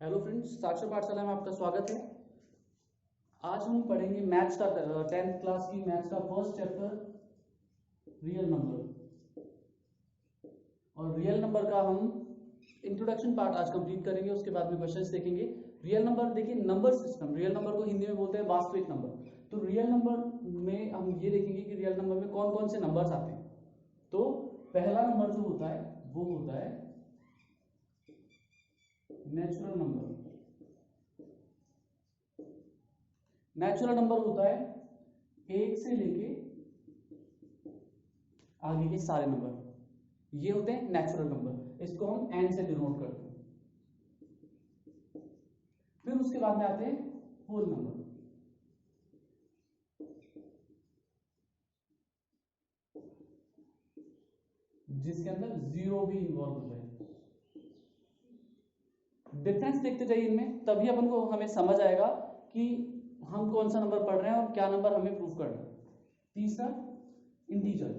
Hello friends, साक्षर पाठशाला में आपका स्वागत है। आज हम पढ़ेंगे मैथ्स का 10th क्लास की मैथ्स का फर्स्ट चैप्टर रियल नंबर। और रियल नंबर का हम इंट्रोडक्शन पार्ट आज कंप्लीट करेंगे। उसके बाद में क्वेश्चंस देखेंगे। रियल नंबर देखिए, नंबर सिस्टम, रियल नंबर को हिंदी में बोलते हैं वास्तविक नंबर। तो रियल नंबर में हम ये देखेंगे कि रियल नंबर में कौन कौन से नंबर्स आते हैं। तो पहला नंबर जो होता है वो होता है नेचुरल नंबर। नेचुरल नंबर होता है एक से लेके आगे के सारे नंबर, ये होते हैं नेचुरल नंबर। इसको हम एन से डिनोट करते हैं। फिर उसके बाद में आते हैं होल नंबर। जिसके अंदर जीरो भी इन्वॉल्व हो जाए। डिफरेंस देखते जाइए इनमें, तभी अपन को हमें समझ आएगा कि हम कौन सा नंबर पढ़ रहे हैं और क्या नंबर हमें प्रूव करना है। तीसरा इंटीजर।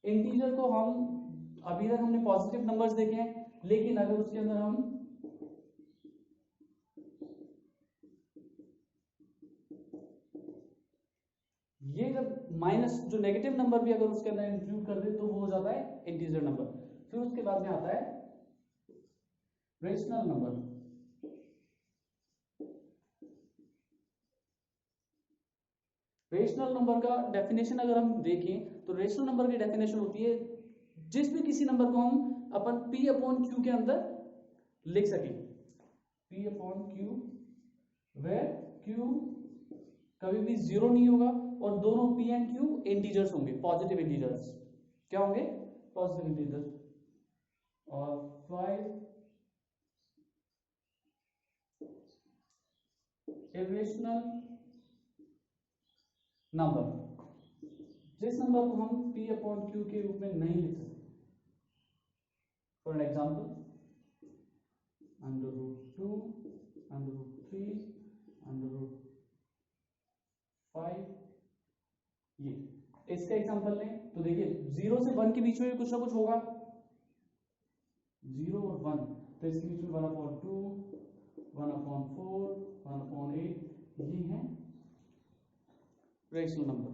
इंटीजर को हम अभी तक हमने पॉजिटिव नंबर्स देखे हैं, लेकिन अगर उसके अंदर हम ये जब माइनस जो नेगेटिव नंबर भी अगर उसके अंदर इंक्लूड कर दे तो वो हो जाता है इंटीजर नंबर। फिर उसके बाद में आता है रेशनल नंबर। रेशनल नंबर का डेफिनेशन अगर हम देखें तो रेशनल नंबर की डेफिनेशन होती है जिस भी किसी नंबर को हम अपन p अपॉन क्यू के अंदर लिख सकें। p upon Q where Q कभी भी जीरो नहीं होगा और दोनों p एंड q इंटीजर्स होंगे, पॉजिटिव इंटीजर्स। क्या होंगे? Positive integers. और 5 इरेशनल नंबर, जिस नंबर को हम p अपॉन q के रूप में नहीं लिख सकते। For an example, √2, √3, √5। ये इसका एग्जांपल लें तो देखिए 0 से 1 के बीच में भी कुछ ना कुछ होगा। 0 और 1, तो इसके बीच में 1/2, 1/4, 1/8 ये हैं रेशनल नंबर।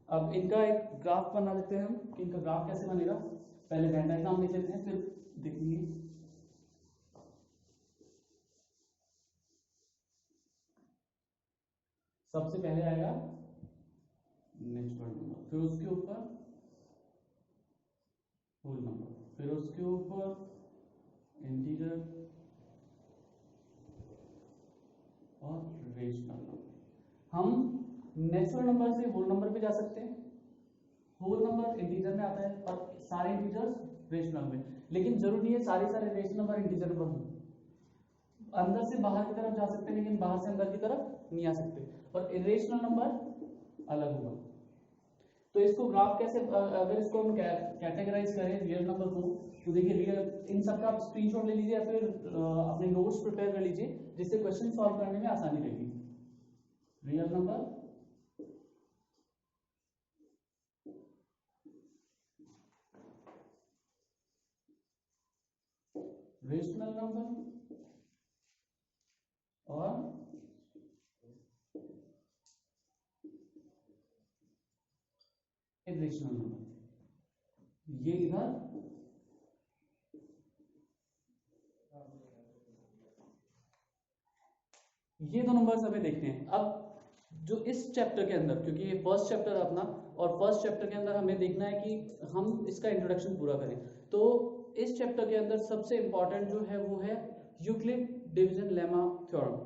अब इनका एक ग्राफ बना लेते हैं हम कि इनका ग्राफ कैसे बनेगा। पहले वेन डायग्राम लिख लेते हैं, फिर देखेंगे। सबसे पहले आएगा नेचुरल नंबर, फिर उसके ऊपर होल नंबर, फिर उसके ऊपर इंटीजर और रेशनल नंबर। हम नेचुरल नंबर से होल नंबर पे जा सकते हैं। होल नंबर इंटीजर में आता है और सारे इंटीजर्स रेशनल में, लेकिन जरूरी नहीं है सारे रेशनल नंबर इंटीजर में हों। अंदर से बाहर की तरफ जा सकते हैं, लेकिन बाहर से अंदर की तरफ नहीं आ सकते। और इरेशनल नंबर अलग होगा। तो इसको ग्राफ कैसे, अगर इसको हम कैटेगराइज करें रियल नंबर को, तो देखिए रियल, इन सबका आप स्क्रीनशॉट ले लीजिए या फिर अपने नोट्स प्रिपेयर कर लीजिए, जिससे क्वेश्चन सॉल्व करने में आसानी रहेगी। रियल नंबर, रेशनल नंबर और इरेशनल नंबर। ये इधर ये दो नंबर्स हमें देखते हैं। अब जो इस चैप्टर के अंदर, क्योंकि ये फर्स्ट चैप्टर है अपना, और फर्स्ट चैप्टर के अंदर हमें देखना है कि हम इसका इंट्रोडक्शन पूरा करें। तो इस चैप्टर के अंदर सबसे इंपॉर्टेंट जो है वो है यूक्लिड डिवीजन लेमा थ्योरम।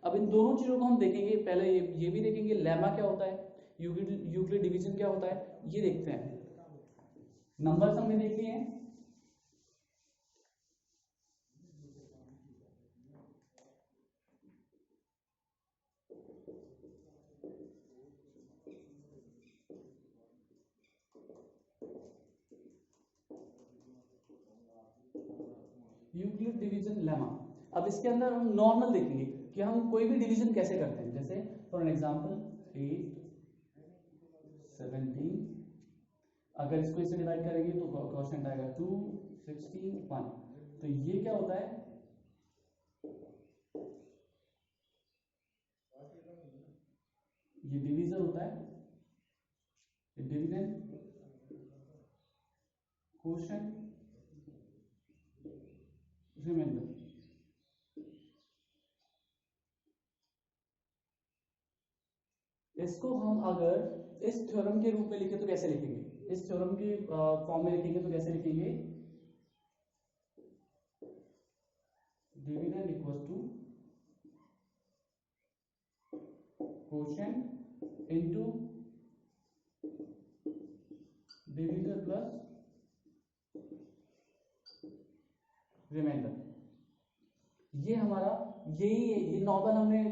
अब इन दोनों चीजों को हम देखेंगे। पहले ये भी देखेंगे लेमा क्या होता है, यूक्लिड डिवीजन क्या होता है, ये देखते हैं। नंबर्स हमने देख लिए हैं। Euclid division lemma. अब इसके अंदर हम नॉर्मल देखेंगे कि हम कोई भी डिवीजन कैसे करते हैं। जैसे फॉर एन एग्जांपल 8, 17, अगर इसको इससे डिवाइड करेंगे तो क्वोशिएंट आएगा 2, 16, 1। तो ये क्या होता है, ये डिवीजर होता है, डिविडेंड, क्वोशिएंट, रिमाइंडर। इसको हम अगर इस थ्योरम के रूप में लिखे तो कैसे लिखेंगे, इस थ्योरम के फॉर्म में लिखेंगे तो कैसे लिखेंगे, dividend equals to quotient into divisor plus remainder. ये हमारा यही है, ये नॉर्मल हमने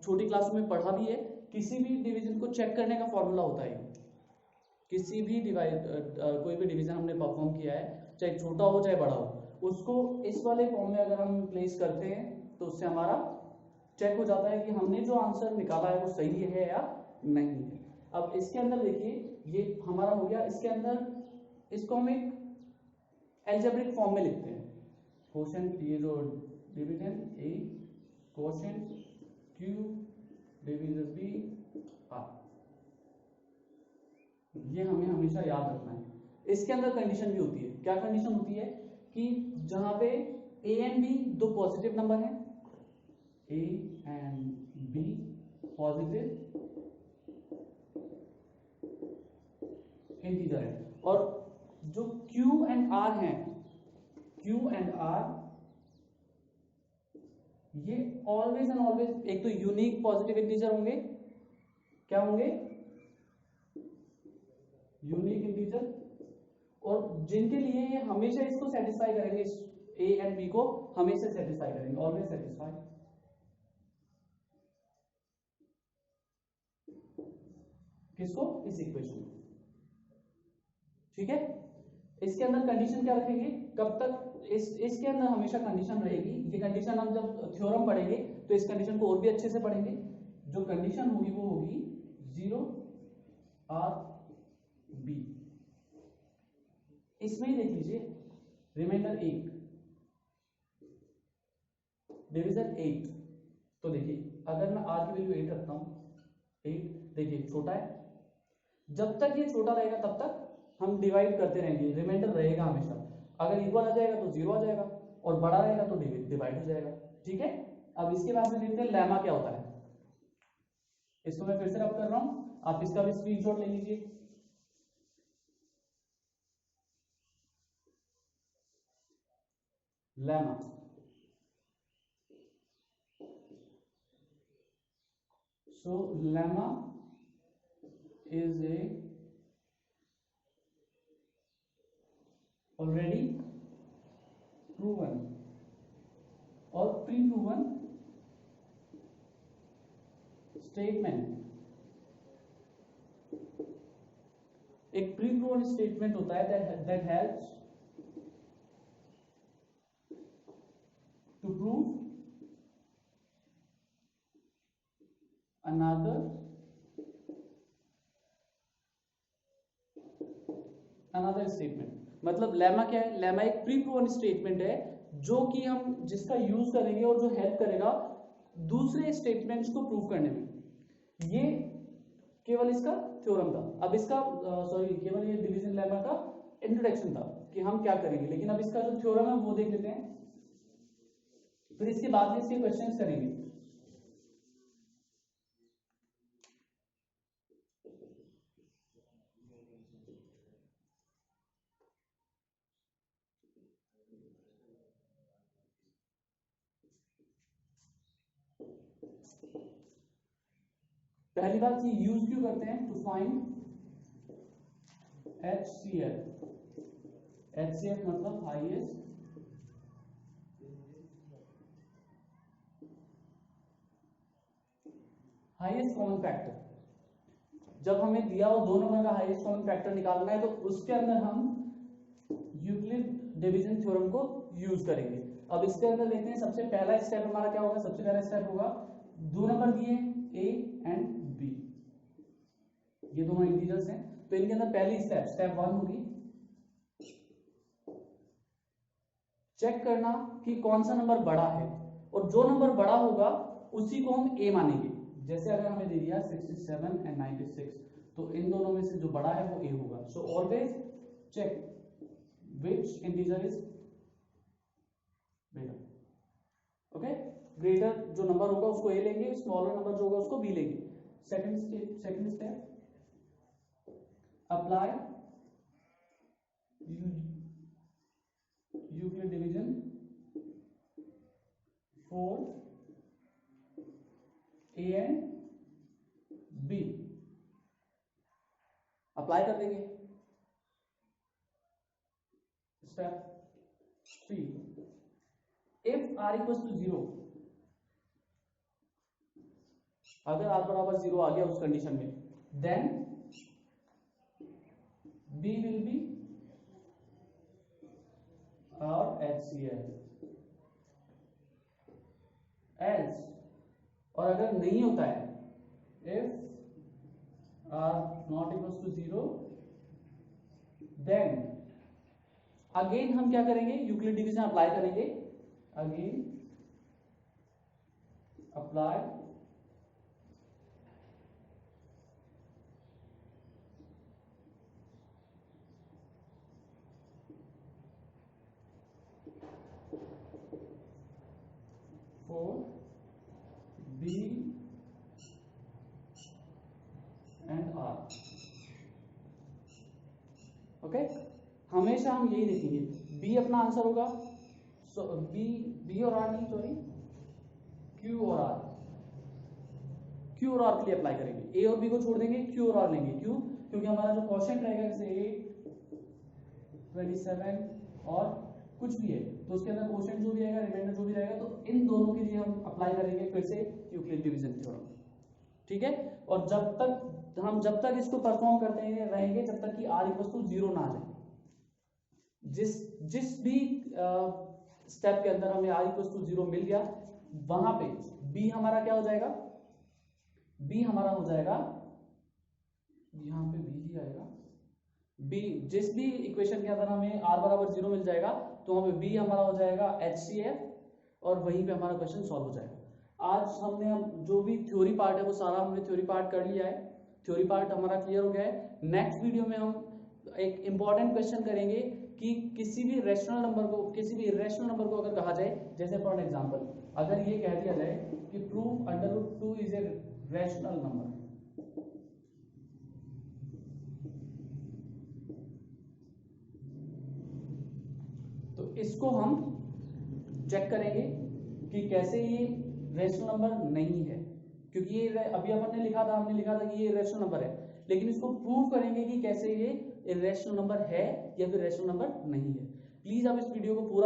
छोटी क्लास में पढ़ा भी है। किसी भी डिवीजन को चेक करने का फॉर्मूला होता है, किसी भी कोई भी डिवीजन हमने परफॉर्म किया है, चाहे छोटा हो चाहे बड़ा हो, उसको इस वाले फॉर्म में अगर हम प्लेस करते हैं तो उससे हमारा चेक हो जाता है कि हमने जो आंसर निकाला है वो सही है या नहीं है। अब इसके अंदर देखिए, ये हमारा हो गया, इसके अंदर इसको हम एक एल्जेब्रिक फॉर्म में लिखते हैं। क्वोशिएंट, ये जो dividend A quotient Q division B R, ये हमें हमेशा याद रखना है। इसके अंदर कंडीशन भी होती है, क्या कंडीशन होती है कि जहां पे ए एंड बी दो पॉजिटिव नंबर हैं, A and B positive integer है, और जो क्यू एंड आर हैं, क्यू एंड आर ये ऑलवेज एंड ऑलवेज एक तो यूनिक पॉजिटिव इंटीजर होंगे, क्या होंगे, यूनिक इंटीजर, और जिनके लिए ये हमेशा इसको सेटिस्फाई करेंगे, ए एंड बी को हमेशा सेटिस्फाई करेंगे, ऑलवेज सेटिस्फाई। किसको, इस इक्वेशन को, ठीक है। इसके अंदर कंडीशन क्या रखेंगे, कब तक इसके अंदर हमेशा कंडीशन रहेगी। ये कंडीशन हम जब थ्योरम पढ़ेंगे तो इस कंडीशन को और भी अच्छे से पढ़ेंगे। जो कंडीशन होगी वो होगी 0 आर बी। इसमें ही देख लीजिए, रिमाइंडर 8, डिवीजन 8, तो देखिए अगर मैं आर की वैल्यू 8 रखता हूं, 8 देखिए छोटा है, जब तक ये छोटा रहेगा तब तक हम डिवाइड करते रहेंगे, रिमाइंडर रहेगा हमेशा। अगर इक्वल आ जाएगा तो 0 आ जाएगा, और बड़ा रहेगा तो डिवाइड हो जाएगा, ठीक है। अब इसके बाद में देखते हैं लेमा क्या होता है। इसको मैं फिर से रब कर रहा हूं, आप इसका भी स्क्रीनशॉट ले लीजिए। Lemma, so lemma is a already proven or pre-proven statement। एक pre-proven statement होता है that helps to prove another statement। मतलब लेमा क्या है, लेमा एक प्री प्रूवन स्टेटमेंट है जो कि हम जिसका यूज करेंगे और जो हेल्प करेगा दूसरे स्टेटमेंट्स को प्रूव करने में। ये केवल इसका थ्योरम था। अब इसका केवल ये डिवीजन लेमा का इंट्रोडक्शन था कि हम क्या करेंगे, लेकिन अब इसका जो थ्योरम है वो देख लेते हैं, फिर इसके बाद में इसके क्वेश्चंस करेंगे। पहली बात, ये यूज क्यों करते हैं, टू फाइंड HCF। HCF मतलब हाईएस्ट कॉमन फैक्टर। जब हमें दिया हो 2 नंबर का हाईएस्ट कॉमन फैक्टर निकालना है तो उसके अंदर हम यूक्लिड डिवीजन थ्योरम को यूज करेंगे। अब इसके अंदर देखते हैं, सबसे पहला स्टेप हमारा क्या होगा, सबसे पहला स्टेप होगा 2 नंबर दिए A एंड B, ये दोनों इंटीजर्स हैं, तो इनके अंदर पहली स्टेप 1 होगी चेक करना कि कौन सा नंबर बड़ा है, और जो नंबर बड़ा होगा उसी को हम ए मानेंगे। जैसे अगर हमें दे दिया 67 एंड 96, तो इन दोनों में से जो बड़ा है वो ए होगा। So always check which integer is greater. Okay, greater जो नंबर होगा उसको ए लेंगे, स्मॉलर नंबर जो होगा उसको बी लेंगे। Second step apply Euclid division for A and B, apply कर देंगे। Step 3 if r equal to 0, अगर r बराबर 0 आ गया उस कंडीशन में, देन b विल बी और HCl। एल्स, और अगर नहीं होता है, if r not equal to 0, then again हम क्या करेंगे, यूक्लिड डिवीजन अप्लाई करेंगे। Again apply for B and R. Okay, हमेशा हम यही देखेंगे, बी अपना आंसर होगा, सो बी और आर नहीं, सॉरी क्यू और आर, क्यू और आर के लिए अप्लाई करेंगे। ए और बी को छोड़ देंगे, क्यू और आर लेंगे। क्यों? क्योंकि हमारा जो क्वेश्चन रहेगा जैसे 8, 27 और कुछ भी है, तो उसके अंदर क्वेश्चन जो भी आएगा, रिमाइंडर जो भी रहेगा, तो इन दोनों के लिए हम अप्लाई करेंगे फिर से यूक्लिड डिवीजन थ्योरम। ठीक है, और जब तक इसको परफॉर्म करते रहेंगे जब तक कि r इक्वल टू 0 ना आ जाए। जिस भी स्टेप के अंदर हमें r इक्वल टू 0 मिल गया, वहां पे b हमारा क्या हो जाएगा, b हमारा हो जाएगा, यहां पे b ही आएगा, b जिस भी इक्वेशन के अंदर हमें r बराबर 0 मिल जाएगा तो हमें b हमारा हो जाएगा HCl, और वहीं पे हमारा क्वेश्चन सॉल्व हो जाएगा। आज हमने जो भी थ्योरी पार्ट है वो सारा हमने थ्योरी पार्ट कर लिया है, थ्योरी पार्ट हमारा क्लियर हो गया है। नेक्स्ट वीडियो में हम एक इंपॉर्टेंट क्वेश्चन करेंगे कि किसी भी रैशनल नंबर को, किसी भी इरेशनल नंबर को अगर कहा जाए, जैसे फॉर एग्जांपल अगर ये कह दिया जाए कि prove √2 is a rational number, तो इसको हम चेक करेंगे कि कैसे ये रैशनल नंबर नहीं है, क्योंकि ये अभी हमने लिखा था कि ये रैशनल नंबर है, लेकिन इसको प्रूव करेंगे कि कैसे ये इरेशनल नंबर है या फिर रैशनल नंबर नहीं है। प्लीज आप इस वीडियो को पूरा